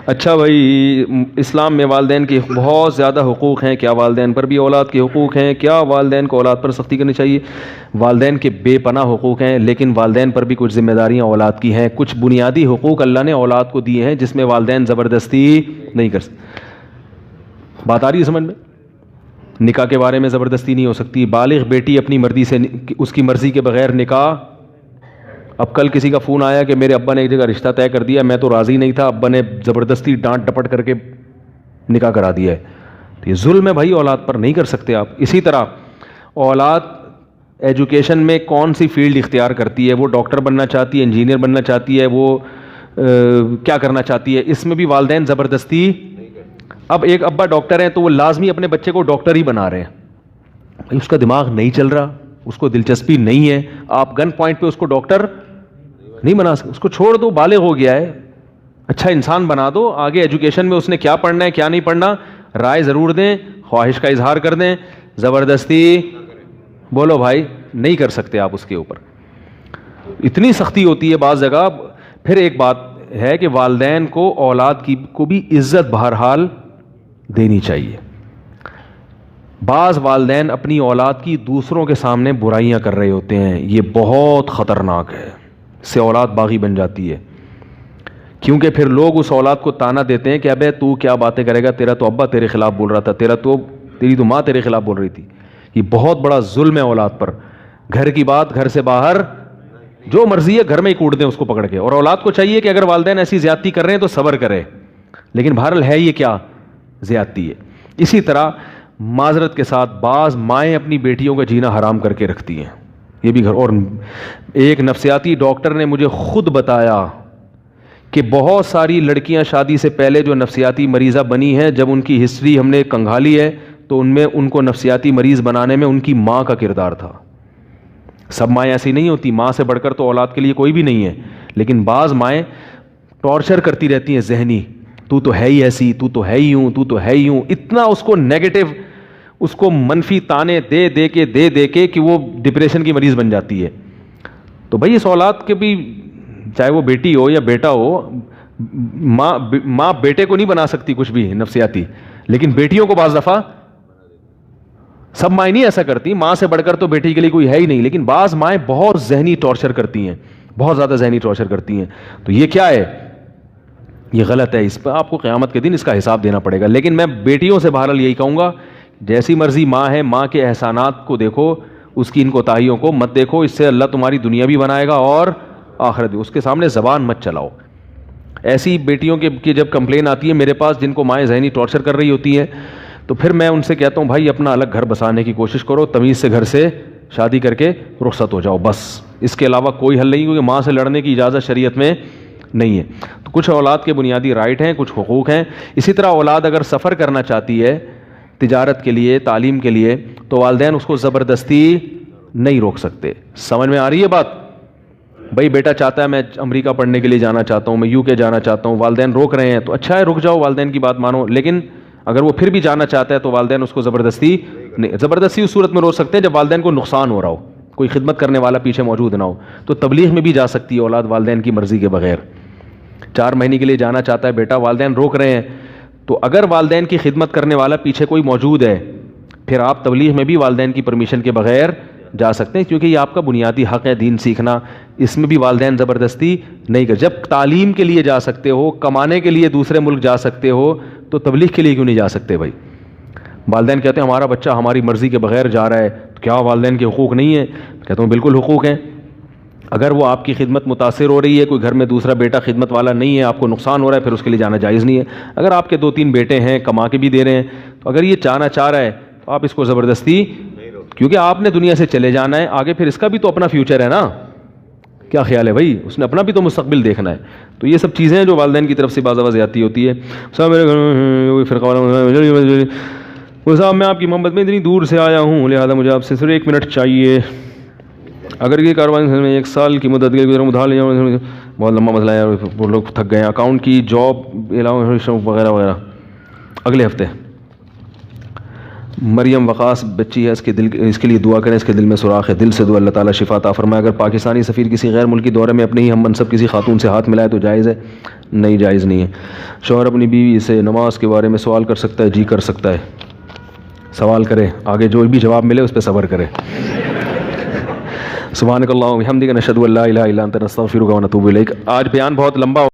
اچھا بھائی، اسلام میں والدین کے بہت زیادہ حقوق ہیں، کیا والدین پر بھی اولاد کے حقوق ہیں؟ کیا والدین کو اولاد پر سختی کرنی چاہیے؟ والدین کے بے پناہ حقوق ہیں، لیکن والدین پر بھی کچھ ذمہ داریاں اولاد کی ہیں. کچھ بنیادی حقوق اللہ نے اولاد کو دیے ہیں جس میں والدین زبردستی نہیں کر سکتے. بات آ رہی ہے سمجھ میں؟ نکاح کے بارے میں زبردستی نہیں ہو سکتی. بالغ بیٹی اپنی مرضی سے، اس کی مرضی کے بغیر نکاح. اب کل کسی کا فون آیا کہ میرے ابا نے ایک جگہ رشتہ طے کر دیا، میں تو راضی نہیں تھا، ابا نے زبردستی ڈانٹ ڈپٹ کر کے نکاح کرا دیا ہے. تو یہ ظلم ہے بھائی، اولاد پر نہیں کر سکتے آپ. اسی طرح اولاد ایجوکیشن میں کون سی فیلڈ اختیار کرتی ہے، وہ ڈاکٹر بننا چاہتی ہے، انجینئر بننا چاہتی ہے، وہ کیا کرنا چاہتی ہے، اس میں بھی والدین زبردستی. اب ایک ابا ڈاکٹر ہیں تو وہ لازمی اپنے بچے کو ڈاکٹر ہی بنا رہے ہیں. بھائی اس کا دماغ نہیں چل رہا، اس کو دلچسپی نہیں ہے، آپ گن پوائنٹ پہ اس کو ڈاکٹر نہیں بنا سکتے. اس کو چھوڑ دو، بالغ ہو گیا ہے، اچھا انسان بنا دو. آگے ایجوکیشن میں اس نے کیا پڑھنا ہے کیا نہیں پڑھنا رائے ضرور دیں، خواہش کا اظہار کر دیں. زبردستی بولو بھائی نہیں کر سکتے آپ اس کے اوپر. اتنی سختی ہوتی ہے بعض جگہ. پھر ایک بات ہے کہ والدین کو اولاد کی کو بھی عزت بہرحال دینی چاہیے. بعض والدین اپنی اولاد کی دوسروں کے سامنے برائیاں کر رہے ہوتے ہیں، یہ بہت خطرناک ہے. اس سے اولاد باغی بن جاتی ہے، کیونکہ پھر لوگ اس اولاد کو تانا دیتے ہیں کہ ابے تو کیا باتیں کرے گا، تیرا تو ابا تیرے خلاف بول رہا تھا، تیری تو ماں تیرے خلاف بول رہی تھی. یہ بہت بڑا ظلم ہے اولاد پر. گھر کی بات گھر سے باہر، جو مرضی ہے گھر میں ہی کوٹ دیں اس کو پکڑ کے. اور اولاد کو چاہیے کہ اگر والدین ایسی زیادتی کر رہے ہیں تو صبر کرے، لیکن بہرحال ہے یہ کیا زیادتی ہے. اسی طرح معذرت کے ساتھ بعض مائیں اپنی بیٹیوں کا جینا حرام کر کے رکھتی ہیں، یہ بھی گھر. اور ایک نفسیاتی ڈاکٹر نے مجھے خود بتایا کہ بہت ساری لڑکیاں شادی سے پہلے جو نفسیاتی مریضہ بنی ہیں، جب ان کی ہسٹری ہم نے کنگھالی ہے تو ان میں ان کو نفسیاتی مریض بنانے میں ان کی ماں کا کردار تھا. سب مائیں ایسی نہیں ہوتی، ماں سے بڑھ کر تو اولاد کے لیے کوئی بھی نہیں ہے، لیکن بعض مائیں ٹارچر کرتی رہتی ہیں ذہنی، تو تو ہے ہی ایسی، تو تو ہے ہی ہوں، تو تو ہے ہی ہوں. اتنا اس کو نیگیٹو، اس کو منفی تانے دے کے کہ وہ ڈپریشن کی مریض بن جاتی ہے. تو بھائی اس اولاد کے بھی، چاہے وہ بیٹی ہو یا بیٹا ہو، ماں بیٹے کو نہیں بنا سکتی کچھ بھی نفسیاتی، لیکن بیٹیوں کو بعض دفعہ، سب مائیں نہیں ایسا کرتی، ماں سے بڑھ کر تو بیٹی کے لیے کوئی ہے ہی نہیں، لیکن بعض مائیں بہت ذہنی ٹارچر کرتی ہیں، بہت زیادہ ذہنی ٹارچر کرتی ہیں. تو یہ کیا ہے؟ یہ غلط ہے. اس پہ آپ کو قیامت کے دن اس کا حساب دینا پڑے گا. لیکن میں بیٹیوں سے بہرحال یہی کہوں گا، جیسی مرضی ماں ہے، ماں کے احسانات کو دیکھو، اس کی ان کوتاہیوں کو مت دیکھو. اس سے اللہ تمہاری دنیا بھی بنائے گا اور آخرت بھی. اس کے سامنے زبان مت چلاؤ. ایسی بیٹیوں کی جب کمپلین آتی ہے میرے پاس جن کو مائیں ذہنی ٹارچر کر رہی ہوتی ہیں، تو پھر میں ان سے کہتا ہوں بھائی اپنا الگ گھر بسانے کی کوشش کرو، تمیز سے گھر سے شادی کر کے رخصت ہو جاؤ، بس. اس کے علاوہ کوئی حل نہیں، کیونکہ ماں سے لڑنے کی اجازت شریعت میں نہیں ہے. تو کچھ اولاد کے بنیادی رائٹ ہیں، کچھ حقوق ہیں. اسی طرح اولاد اگر سفر کرنا چاہتی ہے تجارت کے لیے، تعلیم کے لیے، تو والدین اس کو زبردستی نہیں روک سکتے. سمجھ میں آ رہی ہے بات؟ بھائی بیٹا چاہتا ہے میں امریکہ پڑھنے کے لیے جانا چاہتا ہوں، میں UK جانا چاہتا ہوں، والدین روک رہے ہیں تو اچھا ہے، رک جاؤ، والدین کی بات مانو. لیکن اگر وہ پھر بھی جانا چاہتا ہے تو والدین اس کو زبردستی نہیں. زبردستی اس صورت میں روک سکتے ہیں جب والدین کو نقصان ہو رہا ہو، کوئی خدمت کرنے والا پیچھے موجود نہ ہو. تو تبلیغ میں بھی جا سکتی ہے اولاد والدین کی مرضی کے بغیر. 4 مہینے کے لیے جانا چاہتا ہے بیٹا، والدین روک رہے ہیں، تو اگر والدین کی خدمت کرنے والا پیچھے کوئی موجود ہے، پھر آپ تبلیغ میں بھی والدین کی پرمیشن کے بغیر جا سکتے ہیں، کیونکہ یہ آپ کا بنیادی حق ہے دین سیکھنا. اس میں بھی والدین زبردستی نہیں کر. جب تعلیم کے لیے جا سکتے ہو، کمانے کے لیے دوسرے ملک جا سکتے ہو، تو تبلیغ کے لیے کیوں نہیں جا سکتے بھائی؟ والدین کہتے ہیں ہمارا بچہ ہماری مرضی کے بغیر جا رہا ہے، تو کیا والدین کے حقوق نہیں ہیں؟ کہتا ہوں بالکل حقوق ہیں. اگر وہ آپ کی خدمت متاثر ہو رہی ہے، کوئی گھر میں دوسرا بیٹا خدمت والا نہیں ہے، آپ کو نقصان ہو رہا ہے، پھر اس کے لیے جانا جائز نہیں ہے. اگر آپ کے 2-3 بیٹے ہیں، کما کے بھی دے رہے ہیں، تو اگر یہ جانا چاہ رہا ہے تو آپ اس کو زبردستی، کیونکہ آپ نے دنیا سے چلے جانا ہے، آگے پھر اس کا بھی تو اپنا فیوچر ہے نا. کیا خیال ہے بھائی؟ اس نے اپنا بھی تو مستقبل دیکھنا ہے. تو یہ سب چیزیں ہیں جو والدین کی طرف سے بعض زیادتی ہوتی ہے. صاحب میرے گھر فرقہ صاحب میں آپ کی محبت میں اتنی دور سے آیا ہوں، لہٰذا مجھے آپ سے صرف 1 منٹ چاہیے. اگر یہ کاروبار میں 1 سال کی مدت کے ادھار لیا، بہت لمبا مسئلہ ہے، وہ لوگ تھک گئے ہیں، اکاؤنٹ کی جاب علاوہ وغیرہ وغیرہ. اگلے ہفتے مریم وقاص بچی ہے، اس کے لیے دعا کریں، اس کے دل میں سوراخ ہے، دل سے دعا، اللہ تعالیٰ شفا عطا فرمائے. اگر پاکستانی سفیر کسی غیر ملکی دورے میں اپنے ہی ہم منصب کسی خاتون سے ہاتھ ملائے تو جائز ہے؟ نہیں جائز نہیں ہے. شوہر اپنی بیوی سے نماز کے بارے میں سوال کر سکتا ہے؟ جی کر سکتا ہے, سوال کرے, آگے جو بھی جواب ملے اس پہ صبر کرے. سبحانک اللہم و بحمدک نشہد ان لا الہ الا انت نستغفرک و نتوب الیک. آج بیان بہت لمبا